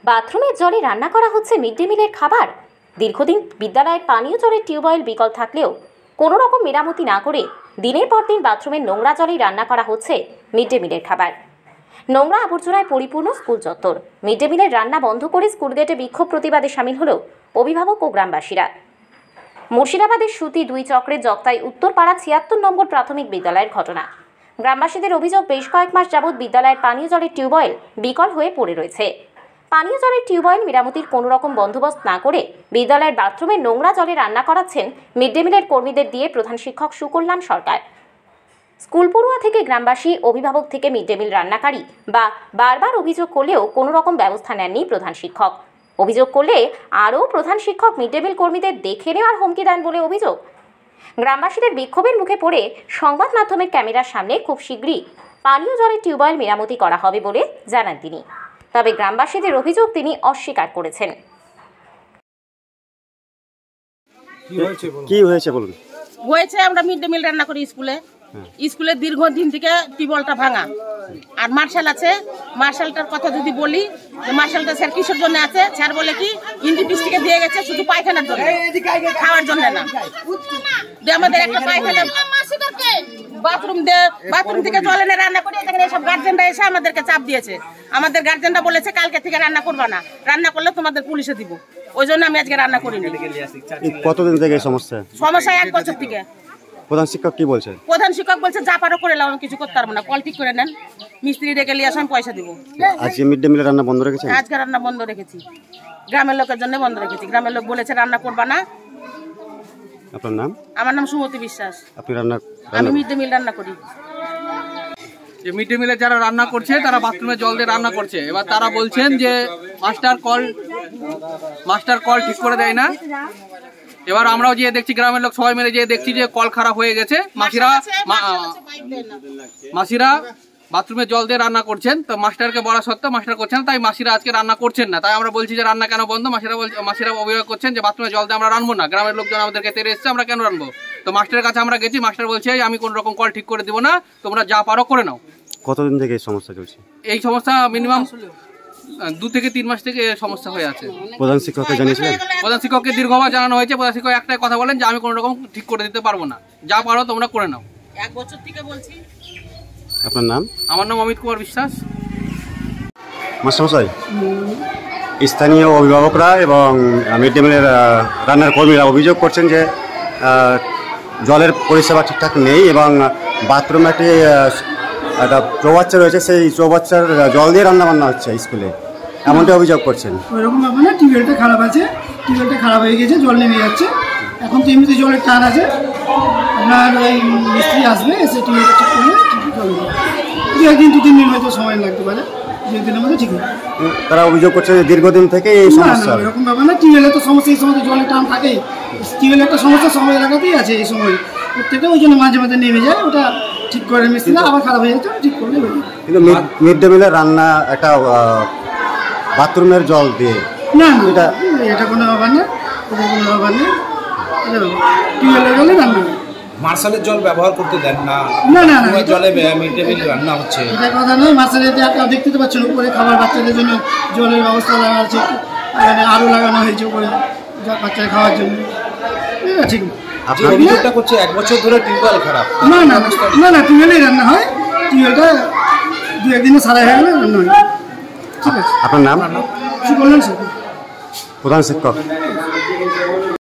বাথরুমের জলে রান্না করা হচ্ছে মিড ডে মিলের খাবার। দীর্ঘদিন বিদ্যালয়ের পানীয় জলের টিউবওয়েল বিকল থাকলেও কোনো রকম মেরামতি না করে দিনের পর দিন বাথরুমের নোংরা জলেই রান্না করা হচ্ছে মিড ডে মিলের খাবার। নোংরা আবর্জনায় পরিপূর্ণ স্কুল চত্বর। মিড ডে মিলের রান্না বন্ধ করে স্কুল গেটে বিক্ষোভ প্রতিবাদে সামিল হল অভিভাবক ও গ্রামবাসীরা। মুর্শিদাবাদের সুতি 2 চক্রের জগতাই উত্তরপাড়া 76 নম্বর প্রাথমিক বিদ্যালয়ের ঘটনা। গ্রামবাসীদের অভিযোগ, বেশ কয়েক মাস যাবৎ বিদ্যালয়ের পানীয় জলের টিউবওয়েল বিকল হয়ে পড়ে রয়েছে। পানীয় জলের টিউবওয়েল মেরামতির কোনো রকম বন্দোবস্ত না করে বিদ্যালয়ের বাথরুমে নোংরা জলে রান্না করাচ্ছেন মিড ডে মিলের কর্মীদের দিয়ে প্রধান শিক্ষক সুকল্যাণ সরকার। স্কুল পড়ুয়া থেকে গ্রামবাসী, অভিভাবক থেকে মিড ডে মিল রান্নাকারী বা বারবার অভিযোগ করলেও কোনো রকম ব্যবস্থা নেননি প্রধান শিক্ষক। অভিযোগ করলে আরও প্রধান শিক্ষক মিড ডে মিল কর্মীদের দেখে নেওয়ার হুমকি দেন বলে অভিযোগ। গ্রামবাসীদের বিক্ষোভের মুখে পড়ে সংবাদ মাধ্যমের ক্যামেরার সামনে খুব শীঘ্রই পানীয় জলের টিউবওয়েল মেরামতি করা হবে বলে জানান তিনি। তবে গ্রামবাসীদের অভিযোগ তিনি অস্বীকার করেছেন। কি হয়েছে বলুন? হয়েছে, আমরা মিড ডে মিল রান্না করি স্কুলে দীর্ঘদিন থেকে টিউবওয়েলটা ভাঙা। আর মার্শাল আছে, মার্শালটার কথা যদি বলি, মার্শালটা স্যার কিসের জন্য আছে? স্যার বলে কি ইন্ডিপিস থেকে দিয়ে গেছে শুধু পায়খানার জন্য, খাওয়ার জন্য না। আমাদের একটা পায়খানা বাথরুম থেকে জল এনে রান্না করি, এখানে সব গার্জেনরা এসে আমাদেরকে চাপ দিয়েছে। আমাদের গার্জেনরা বলেছে কালকে থেকে রান্না করবা না, রান্না করলে তোমাদের পুলিশে দিব। ওই জন্য আমি আজকে রান্না করিনি। কতদিন থেকে সমস্যা? 1 বছর থেকে। প্রধান শিক্ষক কি বলছে? প্রধান শিক্ষক বলছে যা পারো করে নাও, কিছু করতে পারবো না, কল ঠিক করে নেন, মিস্ত্রি ডেকে নিয়ে আসো, আমি পয়সা দিব। আজকে মিড ডে মিলের রান্না বন্ধ রেখেছেন? আজকে রান্না বন্ধ রেখেছি, গ্রামের লোকের জন্য বন্ধ রেখেছি। গ্রামের লোক বলেছে রান্না করবা না। আপনার নাম? আমার নাম সুমতি বিশ্বাস। আপনি আমি মিড ডে মিল রান্না করি। যে মিড ডে মিলে যারা রান্না করছে তারা বাথরুমে জল দিয়ে রান্না করছে। এবার তারা বলছেন যে মাস্টার কল ঠিক করে দেয় না। এবার আমরাও যে দেখছি, গ্রামের লোক সবাই মিলে যে দেখছি যে কল খারাপ হয়ে গেছে। মাসিরা বাথরুমে জল দিয়ে রান্না করছেন, তো মাস্টারকে বলা সত্ত্বেও মাস্টার করছেন, তাই মাসিরা আজকে রান্না করছেন না। তাই আমরা বলছি যে রান্না কেন বন্ধ? মাসিরা অভিযোগ করছেন যে বাথরুমে জল দিয়ে আমরা রান্নবো না, গ্রামের লোকজন আমাদেরকে তেড়ে এসছে, আমরা কেন রান্নবো? তো মাস্টারের কাছে আমরা গেছি, মাস্টার বলছে আমি কোন রকম কল ঠিক করে দিব না, তোমরা যা পারো করে নাও। কতদিন থেকে এই সমস্যা চলছে? এই সমস্যা মিনিমাম 2 থেকে 3 মাস থেকে সমস্যা হয়ে আছে। প্রধান শিক্ষককে জানিয়েছিলেন? প্রধান শিক্ষককে দীর্ঘবার জানানো হয়েছে। প্রধান শিক্ষক একটাই কথা বলেন যে আমি কোনো রকম ঠিক করে দিতে পারবো না, যা পারো তোমরা করে নাও। 1 বছর থেকে বলছি। আপনার নাম? আমার নাম অমিত কুমার বিশ্বাস। মাস্টারমশাই, স্থানীয় অভিভাবকরা এবং মিড ডে মিলের রান্নার কর্মীরা অভিযোগ করছেন যে জলের পরিষেবা ঠিকঠাক নেই এবং বাথরুমে একটা চৌবাচ্চা রয়েছে, সেই চৌবাচ্চার জল দিয়ে রান্না বান্না হচ্ছে স্কুলে, এমনটা অভিযোগ করছেন। ওইরকম ব্যাপার না, টিউবওয়েলটা খারাপ আছে, টিউবওয়েলটা খারাপ হয়ে গেছে, জল নেমে যাচ্ছে। এখন তো এমনিতে জলের টান আছে, আপনার ওই মিস্ত্রি আসবে, এসে টিউবওয়েলটা ঠিক করলে ঠিক হবে। 2-3 দিন হয়তো সময় লাগতে পারে, 2 দিনের মধ্যে ঠিক হবে। তারা অভিযোগ করছে যে দীর্ঘদিন থেকে এই সমস্যা। এরকম ব্যাপার না, টিউবওয়েলের তো সমস্যা, এই সময় জলের টান থাকেই। টিউবওয়েলের একটা সমস্যা সময় এলাকাতেই আছে এই সময়, প্রত্যেকটা ওই জন্য মাঝে মাঝে নেমে যায়, ওটা ঠিক করে মিস্ত্রি আবার খারাপ হয়ে যাচ্ছে, ঠিক করলে। কিন্তু মিড ডে মিলের রান্না একটা বাথরুমের জল দিয়ে না, এটা কোনো ব্যাপার না, এটা কোনো ব্যাপার নেই। টিউবওয়েলের জলে রান্না, মার্শালের জল ব্যবহার করতে দেন না। না না না, জলে মিড ডে মিল রান্না হচ্ছে, এটা কথা নয়। মার্শালের আপনারা দেখতে তো পাচ্ছেন, উপরে খাবার বাচ্চাদের জন্য জলের ব্যবস্থা লাগানো আছে, এখানে আরও লাগানো হয়েছে উপরে বাচ্চাদের খাওয়ার জন্য, ঠিক না? যে অভিযোগটা করছে 1 বছর ধরে টিউবওয়েল খারাপ। না না না না, টিউবওয়েলেই রান্না হয়, টিউবওয়েলটা 2-1 দিনে সারাই হয়ে গেলে রান্না হয়। ঠিক আছে। আপনার নাম? সুকল্যাণ, প্রধান শিক্ষক।